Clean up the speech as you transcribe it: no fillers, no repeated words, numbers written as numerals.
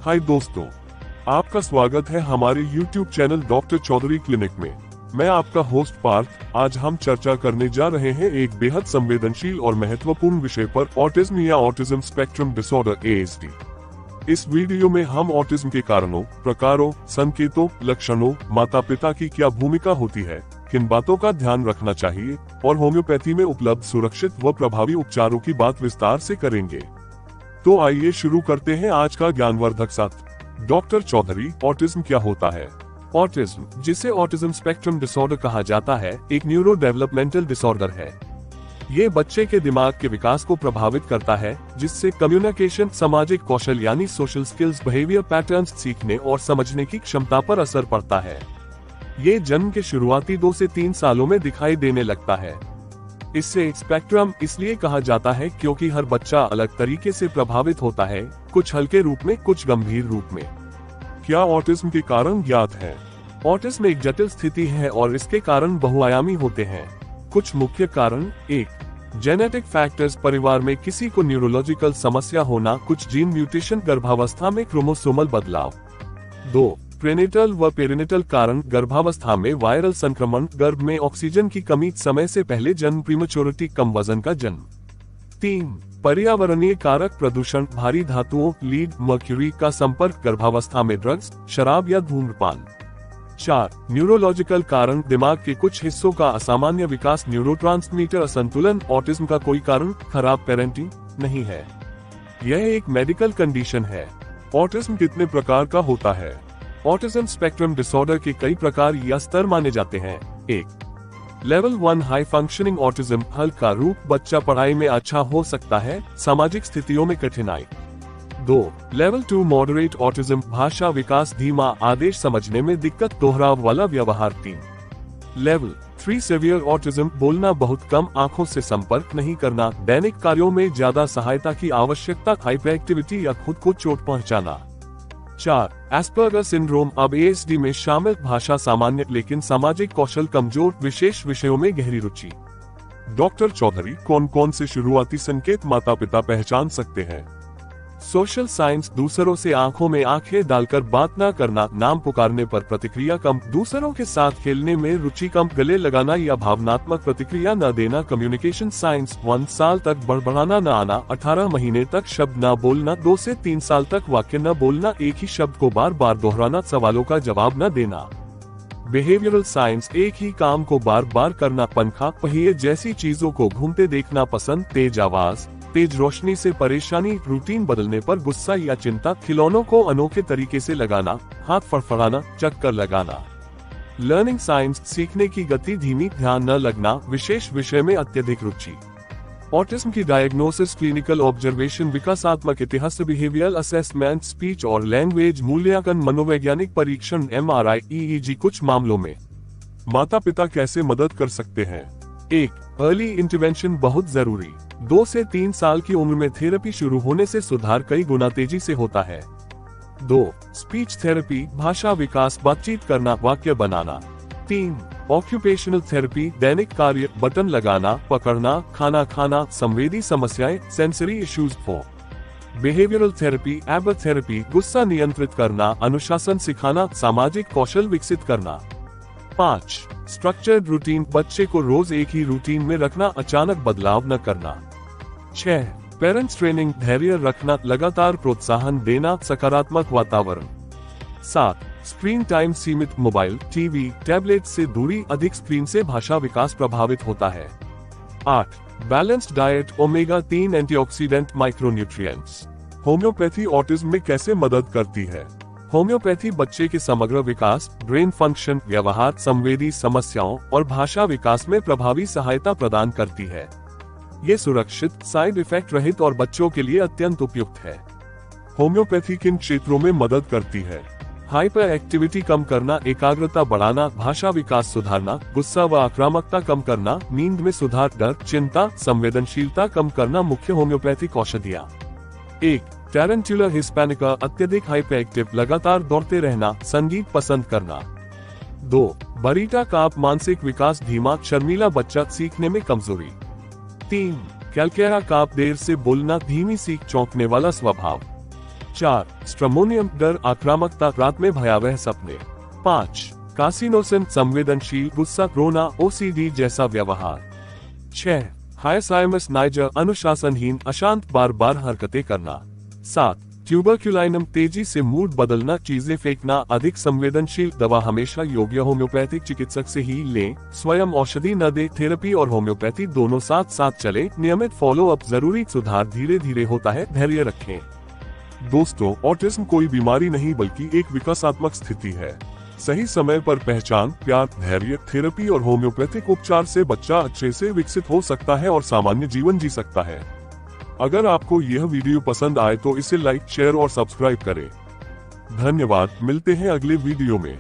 हाय दोस्तों, आपका स्वागत है हमारे YouTube channel doctor Chaudhary clinic में। मैं आपका होस्ट पार्थ। आज हम चर्चा करने जा रहे हैं एक बेहद संवेदनशील और महत्वपूर्ण विषय पर, ऑटिज्म या ऑटिज्म स्पेक्ट्रम डिसऑर्डर (ASD). इस वीडियो में हम ऑटिज्म के कारणों, प्रकारों, संकेतों, लक्षणों, माता पिता की क्या भूमिका होती है, किन बातों का ध्यान रखना चाहिए और होम्योपैथी में उपलब्ध सुरक्षित व प्रभावी उपचारों की बात विस्तार से करेंगे। तो आइए शुरू करते हैं आज का ज्ञानवर्धक सत्र। डॉक्टर चौधरी, ऑटिज्म क्या होता है? ऑटिज्म, जिसे ऑटिज्म स्पेक्ट्रम डिसऑर्डर कहा जाता है, एक न्यूरो डेवलपमेंटल डिसऑर्डर है। ये बच्चे के दिमाग के विकास को प्रभावित करता है, जिससे कम्युनिकेशन, सामाजिक कौशल यानी सोशल स्किल्स, बिहेवियर पैटर्न्स सीखने और समझने की क्षमता पर असर पड़ता है। ये जन्म के शुरुआती 2 से 3 सालों में दिखाई देने लगता है। इससे स्पेक्ट्रम इसलिए कहा जाता है क्योंकि हर बच्चा अलग तरीके से प्रभावित होता है, कुछ हल्के रूप में, कुछ गंभीर रूप में। क्या ऑटिज्म के कारण ज्ञात है? ऑटिज्म एक जटिल स्थिति है और इसके कारण बहुआयामी होते हैं। कुछ मुख्य कारण: 1. जेनेटिक फैक्टर्स, परिवार में किसी को न्यूरोलॉजिकल समस्या होना, कुछ जीन म्यूटेशन, गर्भावस्था में क्रोमोसोमल बदलाव। 2. प्रेनेटल व पेरिनेटल कारण, गर्भावस्था में वायरल संक्रमण, गर्भ में ऑक्सीजन की कमी, समय से पहले जन्म, प्रीमेच्योरिटी, कम वजन का जन्म। 3. पर्यावरणीय कारक, प्रदूषण, भारी धातुओं, लीड, मर्क्यूरी का संपर्क, गर्भावस्था में ड्रग्स, शराब या धूम्रपान। 4. न्यूरोलॉजिकल कारण, दिमाग के कुछ हिस्सों का असामान्य विकास, न्यूरोट्रांसमीटर असंतुलन। ऑटिज्म का कोई कारण खराब पेरेंटिंग नहीं है, यह एक मेडिकल कंडीशन है। ऑटिज्म कितने प्रकार का होता है? ऑटिज्म स्पेक्ट्रम डिसऑर्डर के कई प्रकार या स्तर माने जाते हैं। 1. लेवल 1 हाई फंक्शनिंग ऑटिज्म, हल्का रूप, बच्चा पढ़ाई में अच्छा हो सकता है, सामाजिक स्थितियों में कठिनाई। 2. लेवल 2 मॉडरेट ऑटिज्म, भाषा विकास धीमा, आदेश समझने में दिक्कत, दोहराव वाला व्यवहार। 3. लेवल 3 सीवियर ऑटिज्म, बोलना बहुत कम, आंखों से संपर्क नहीं करना, दैनिक कार्यों में ज्यादा सहायता की आवश्यकता, हाइपर एक्टिविटी या खुद को चोट पहुंचाना। 4. एस्पर्गर सिंड्रोम, अब ASD में शामिल, भाषा सामान्य लेकिन सामाजिक कौशल कमजोर, विशेष विषयों में गहरी रुचि। डॉक्टर चौधरी, कौन कौन से शुरुआती संकेत माता पिता पहचान सकते हैं? सोशल साइंस, दूसरों से आंखों में आंखें डालकर बात न करना, नाम पुकारने पर प्रतिक्रिया कम, दूसरों के साथ खेलने में रुचि कम, गले लगाना या भावनात्मक प्रतिक्रिया न देना। कम्युनिकेशन साइंस, 1 साल तक बड़बड़ाना न आना, 18 महीने तक शब्द न बोलना, 2 से 3 साल तक वाक्य न बोलना, एक ही शब्द को बार बार दोहराना, सवालों का जवाब न देना। बिहेवियरल साइंस, एक ही काम को बार बार करना, पंखा, पहिए जैसी चीजों को घूमते देखना पसंद, तेज आवाज, तेज रोशनी से परेशानी, रूटीन बदलने पर गुस्सा या चिंता, खिलौनों को अनोखे तरीके से लगाना, हाथ फड़फड़ाना, चक्कर लगाना। लर्निंग साइंस, सीखने की गति धीमी, ध्यान न लगना, विशेष विषय में अत्यधिक रुचि। ऑटिज्म की डायग्नोसिस, क्लिनिकल ऑब्जर्वेशन, विकासात्मक इतिहास, बिहेवियरल असेसमेंट, स्पीच और लैंग्वेज मूल्यांकन, मनोवैज्ञानिक परीक्षण, MRI, EEG। कुछ मामलों में माता पिता कैसे मदद कर सकते हैं? 1. अर्ली इंटरवेंशन बहुत जरूरी, 2 से 3 साल की उम्र में थेरेपी शुरू होने से सुधार कई गुना तेजी से होता है। 2. स्पीच थेरेपी, भाषा विकास, बातचीत करना, वाक्य बनाना। 3. ऑक्यूपेशनल थेरेपी, दैनिक कार्य, बटन लगाना, पकड़ना, खाना खाना, संवेदी समस्याएं, सेंसरी इश्यूज। 4. बिहेवियरल थेरेपी, एबर्ट थेरेपी, गुस्सा नियंत्रित करना, अनुशासन सिखाना, सामाजिक कौशल विकसित करना। 5. स्ट्रक्चर्ड रूटीन, बच्चे को रोज एक ही रूटीन में रखना, अचानक बदलाव न करना। 6. पेरेंट्स ट्रेनिंग, धैर्य रखना, लगातार प्रोत्साहन देना, सकारात्मक वातावरण। 7. स्क्रीन टाइम सीमित, मोबाइल, टीवी, टैबलेट से दूरी, अधिक स्क्रीन से भाषा विकास प्रभावित होता है। 8. Balanced diet, omega 3 antioxidant, micronutrients. Homeopathy autism में कैसे मदद करती है? होम्योपैथी बच्चे के समग्र विकास, ब्रेन फंक्शन, व्यवहार, संवेदी समस्याओं और भाषा विकास में प्रभावी सहायता प्रदान करती है। ये सुरक्षित, साइड इफेक्ट रहित और बच्चों के लिए अत्यंत उपयुक्त है। होम्योपैथी किन क्षेत्रों में मदद करती है? हाइपर एक्टिविटी कम करना, एकाग्रता बढ़ाना, भाषा विकास सुधारना, गुस्सा व आक्रामकता कम करना, नींद में सुधार, डर, चिंता, संवेदनशीलता कम करना। मुख्य होम्योपैथिक औषधियाँ: 1. टैरेंटुला हिस्पैनिका, अत्यधिक हाइपर एक्टिव, लगातार दौड़ते रहना, संगीत पसंद करना। 2. बरीटा काप, मानसिक विकास धीमा, शर्मीला बच्चा, सीखने में कमजोरी। 3. कैलकेरा काप, देर से बोलना, धीमी सीख, चौंकने वाला स्वभाव। 4. स्ट्रमोनियम, डर, आक्रामकता, रात में भयावह सपने। 5. कार्सिनोसिन, संवेदनशील, गुस्सा, रोना, OCD जैसा व्यवहार। 6. हायसाइमस नाइजर, अनुशासनहीन, अशांत, बार बार हरकतें करना। 7. ट्यूबरक्युलाइनम, तेजी से मूड बदलना, चीजें फेंकना, अधिक संवेदनशील, दवा हमेशा योग्य होम्योपैथिक चिकित्सक से ही लें, स्वयं औषधि न दे। थेरेपी और होम्योपैथी दोनों साथ साथ चले, नियमित फॉलो अप जरूरी, सुधार धीरे धीरे होता है, धैर्य रखें। दोस्तों, ऑटिज्म कोई बीमारी नहीं बल्कि एक विकासात्मक स्थिति है। सही समय पर पहचान, प्यार, धैर्य, थेरेपी और होम्योपैथिक उपचार से बच्चा अच्छे से विकसित हो सकता है और सामान्य जीवन जी सकता है। अगर आपको यह वीडियो पसंद आए तो इसे लाइक, शेयर और सब्सक्राइब करें। धन्यवाद, मिलते हैं अगले वीडियो में।